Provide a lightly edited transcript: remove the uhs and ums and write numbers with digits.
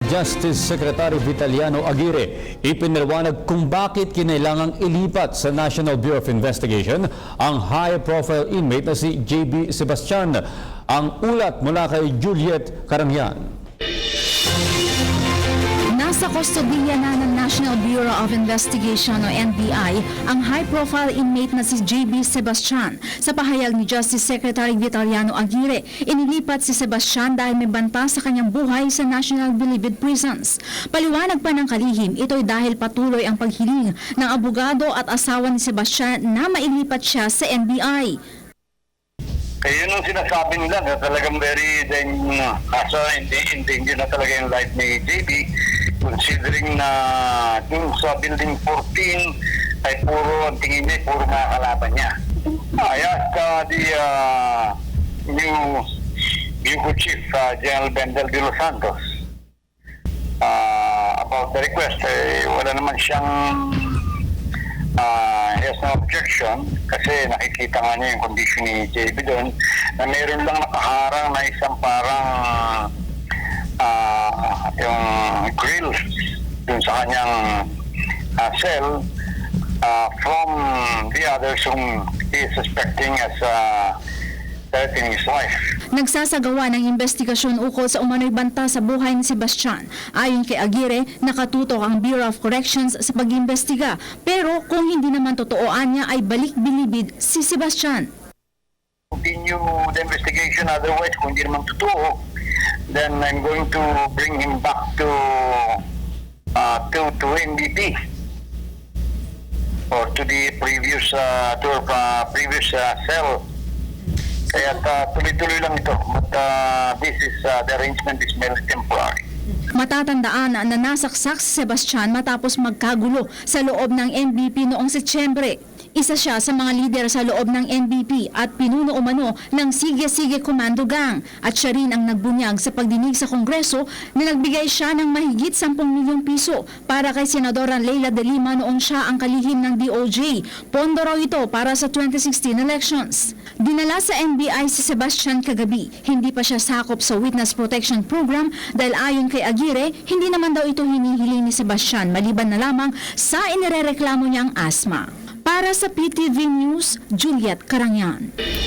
Justice Secretary Vitaliano Aguirre, ipinaliwanag kung bakit kinailangang ilipat sa National Bureau of Investigation ang high-profile inmate na si JB Sebastian. Ang ulat mula kay Juliet Carangyan. Nasa kustodiya na ng National Bureau of Investigation o NBI ang high-profile inmate na si JB Sebastian. Sa pahayag ni Justice Secretary Vitaliano Aguirre, inilipat si Sebastian dahil may banta sa kanyang buhay sa National Bilibid Prisons. Paliwanag pa ng kalihim, ito'y dahil patuloy ang paghiling ng abogado at asawa ni Sebastian na mailipat siya sa NBI. Kaya yun ang sinasabi nila na talagang very nasa endanger na talaga yung life ni JB, considering na dun sa building 14 ay puro, ang tingin niya, puro mga kalaban niya. I asked the new Bureau Chief, General Bendel de los Santos, about the request. Wala naman siyang he has no objection kasi nakikita nga niya yung condition ni JB doon na mayroon lang nakaharang na isang parang yung grill doon sa kanyang cell from the others whom he is suspecting as threatening his life. Nagsasagawa ng investigasyon ukol sa umano'y banta sa buhay ni Sebastian. Ayon kay Aguirre, nakatutok ang Bureau of Corrections sa pag-imbestiga. Pero kung hindi naman totooan niya ay balik bilibid si Sebastian. Continue the investigation, otherwise kung hindi naman totoo, then I'm going to bring him back to NBP or to the previous cell. Kaya tuloy-tuloy lang ito. But the arrangement is merely temporary. Matatandaan na nasaksak si Sebastian matapos magkagulo sa loob ng NBP noong Setyembre. Isa siya sa mga lider sa loob ng NBP at pinuno umano ng Sige-Sige Commando Gang. At siya rin ang nagbunyag sa pagdinig sa Kongreso na nagbigay siya ng mahigit 10 milyong piso para kay Senadora Leila de Lima noong siya ang kalihim ng DOJ. Pondo raw ito para sa 2016 elections. Dinala sa NBI si Sebastian kagabi. Hindi pa siya sakop sa Witness Protection Program dahil ayon kay Aguirre, hindi naman daw ito hinihiling ni Sebastian maliban na lamang sa inirereklamo niyang asma. Para sa PTV News, Juliet Carangyan.